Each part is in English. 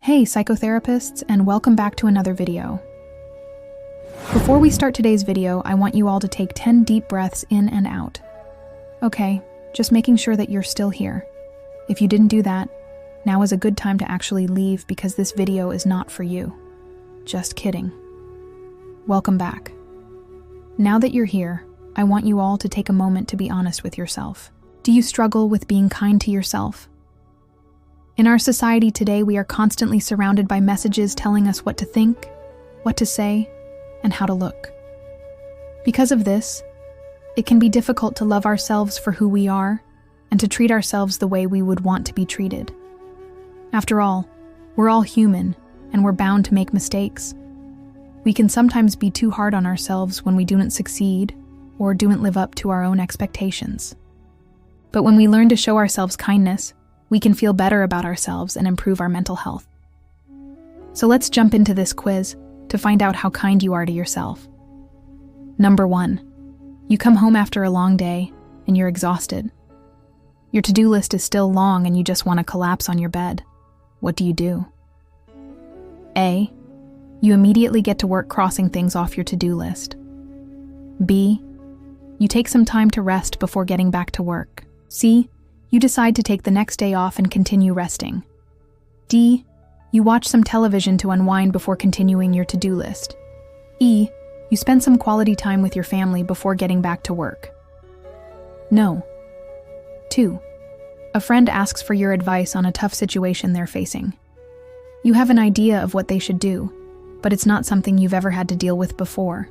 Hey psychotherapists, and welcome back to another video. Before we start today's video, I want you all to take 10 deep breaths in and out. Okay, just making sure that you're still here. If you didn't do that, now is a good time to actually leave because this video is not for you. Just kidding. Welcome back. Now that you're here, I want you all to take a moment to be honest with yourself. Do you struggle with being kind to yourself? In our society today, we are constantly surrounded by messages telling us what to think, what to say, and how to look. Because of this, it can be difficult to love ourselves for who we are and to treat ourselves the way we would want to be treated. After all, we're all human and we're bound to make mistakes. We can sometimes be too hard on ourselves when we don't succeed or don't live up to our own expectations. But when we learn to show ourselves kindness, we can feel better about ourselves and improve our mental health. So let's jump into this quiz to find out how kind you are to yourself. Number 1, you come home after a long day and you're exhausted. Your to-do list is still long and you just want to collapse on your bed. What do you do? A, you immediately get to work crossing things off your to-do list. B, you take some time to rest before getting back to work. C, you decide to take the next day off and continue resting. D, you watch some television to unwind before continuing your to-do list. E, you spend some quality time with your family before getting back to work. No. 2, a friend asks for your advice on a tough situation they're facing. You have an idea of what they should do, but it's not something you've ever had to deal with before.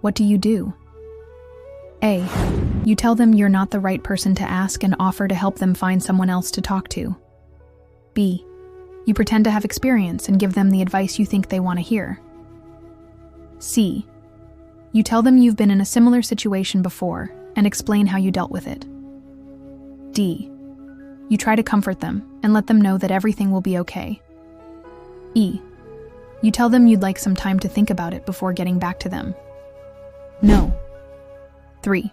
What do you do? A, you tell them you're not the right person to ask and offer to help them find someone else to talk to. B, you pretend to have experience and give them the advice you think they want to hear. C, you tell them you've been in a similar situation before and explain how you dealt with it. D, you try to comfort them and let them know that everything will be okay. E, you tell them you'd like some time to think about it before getting back to them. No. 3,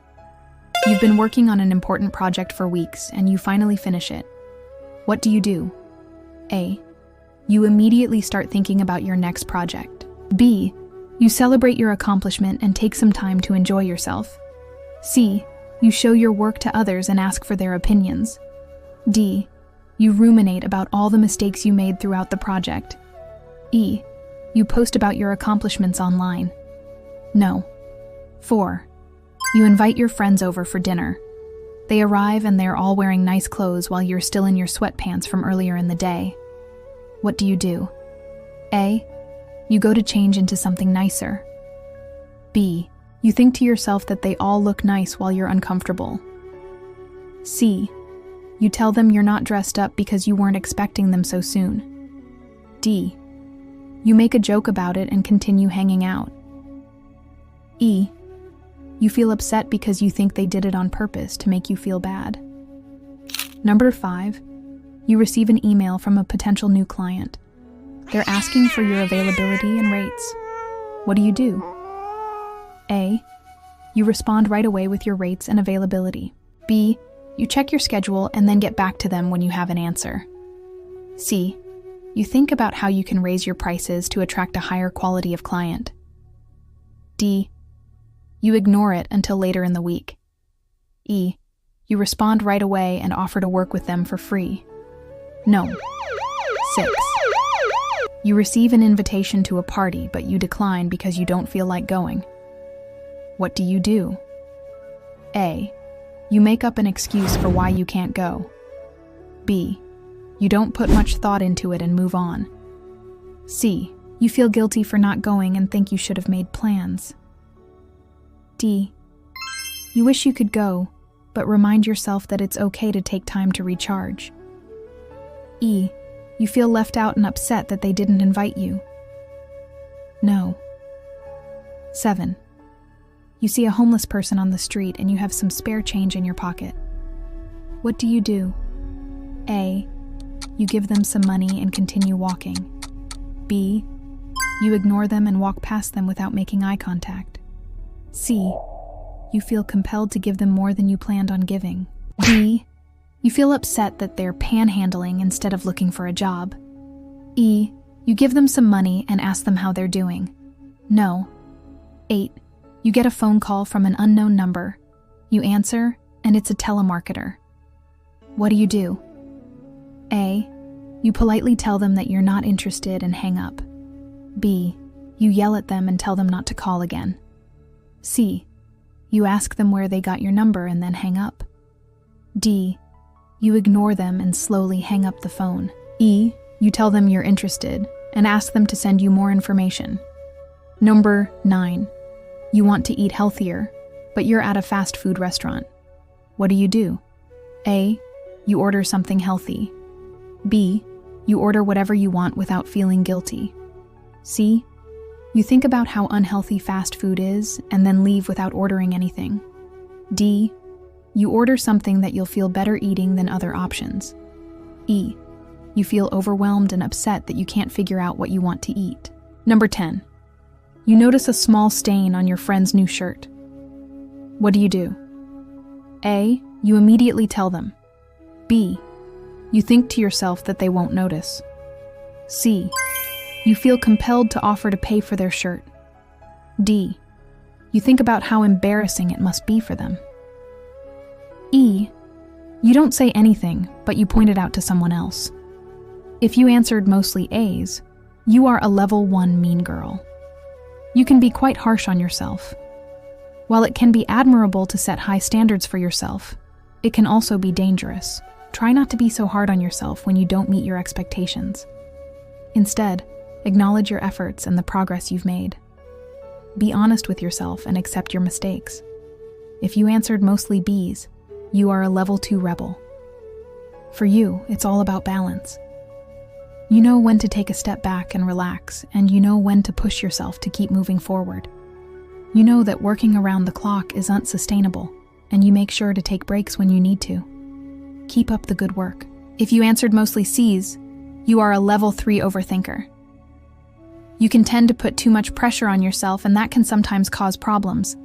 you've been working on an important project for weeks and you finally finish it. What do you do? A, you immediately start thinking about your next project. B, you celebrate your accomplishment and take some time to enjoy yourself. C, you show your work to others and ask for their opinions. D, you ruminate about all the mistakes you made throughout the project. E, you post about your accomplishments online. No. 4, you invite your friends over for dinner. They arrive and they're all wearing nice clothes while you're still in your sweatpants from earlier in the day. What do you do? A, you go to change into something nicer. B, you think to yourself that they all look nice while you're uncomfortable. C, you tell them you're not dressed up because you weren't expecting them so soon. D, you make a joke about it and continue hanging out. E, you feel upset because you think they did it on purpose to make you feel bad. Number 5, you receive an email from a potential new client. They're asking for your availability and rates. What do you do? A, you respond right away with your rates and availability. B, you check your schedule and then get back to them when you have an answer. C, you think about how you can raise your prices to attract a higher quality of client. D, you ignore it until later in the week. E, you respond right away and offer to work with them for free. No. 6, you receive an invitation to a party, but you decline because you don't feel like going. What do you do? A, you make up an excuse for why you can't go. B, you don't put much thought into it and move on. C, you feel guilty for not going and think you should have made plans. D, you wish you could go, but remind yourself that it's okay to take time to recharge. E, you feel left out and upset that they didn't invite you. No. 7, you see a homeless person on the street and you have some spare change in your pocket. What do you do? A, you give them some money and continue walking. B, you ignore them and walk past them without making eye contact. C, you feel compelled to give them more than you planned on giving. D, you feel upset that they're panhandling instead of looking for a job. E. You give them some money and ask them how they're doing. No. 8. You get a phone call from an unknown number. You answer, and it's a telemarketer. What do you do? A. You politely tell them that you're not interested and hang up. B. You yell at them and tell them not to call again. C. You ask them where they got your number and then hang up. D. You ignore them and slowly hang up the phone. E. You tell them you're interested and ask them to send you more information. Number 9. You want to eat healthier, but you're at a fast food restaurant. What do? A. You order something healthy. B. You order whatever you want without feeling guilty. C. You think about how unhealthy fast food is and then leave without ordering anything. D. You order something that you'll feel better eating than other options. E. You feel overwhelmed and upset that you can't figure out what you want to eat. Number 10. You notice a small stain on your friend's new shirt. What do? A. You immediately tell them. B. You think to yourself that they won't notice. C. You feel compelled to offer to pay for their shirt. D. You think about how embarrassing it must be for them. E. You don't say anything, but you point it out to someone else. If you answered mostly A's, you are a level 1 mean girl. You can be quite harsh on yourself. While it can be admirable to set high standards for yourself, it can also be dangerous. Try not to be so hard on yourself when you don't meet your expectations. Instead, acknowledge your efforts and the progress you've made. Be honest with yourself and accept your mistakes. If you answered mostly B's, you are a level 2 rebel. For you, it's all about balance. You know when to take a step back and relax, and you know when to push yourself to keep moving forward. You know that working around the clock is unsustainable, and you make sure to take breaks when you need to. Keep up the good work. If you answered mostly C's, you are a level 3 overthinker. You can tend to put too much pressure on yourself, and that can sometimes cause problems.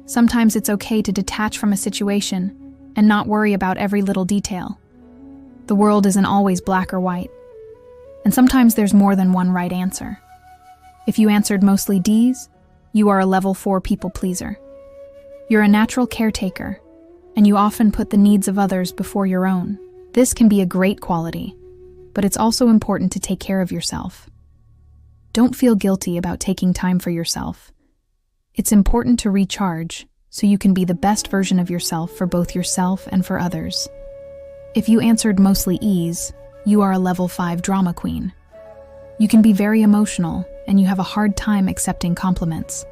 Sometimes it's okay to detach from a situation and not worry about every little detail. The world isn't always black or white, and sometimes there's more than one right answer. If you answered mostly D's, you are a level 4 people pleaser. You're a natural caretaker, and you often put the needs of others before your own. This can be a great quality, but it's also important to take care of yourself. Don't feel guilty about taking time for yourself. It's important to recharge so you can be the best version of yourself for both yourself and for others. If you answered mostly E's, you are a level 5 drama queen. You can be very emotional, and you have a hard time accepting compliments.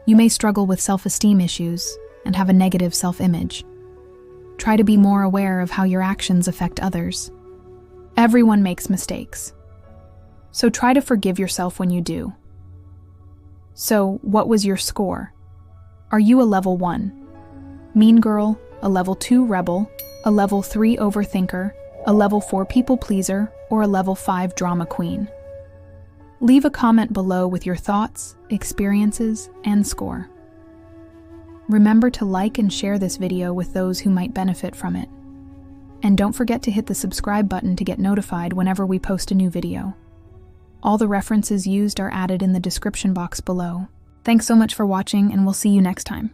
You may struggle with self-esteem issues and have a negative self-image. Try to be more aware of how your actions affect others. Everyone makes mistakes, so try to forgive yourself when you do. So, what was your score? Are you a level 1 mean girl, a level 2 rebel, a level 3 overthinker, a level 4 people pleaser, or a level 5 drama queen? Leave a comment below with your thoughts, experiences, and score. Remember to like and share this video with those who might benefit from it. And don't forget to hit the subscribe button to get notified whenever we post a new video. All the references used are added in the description box below. Thanks so much for watching, and we'll see you next time.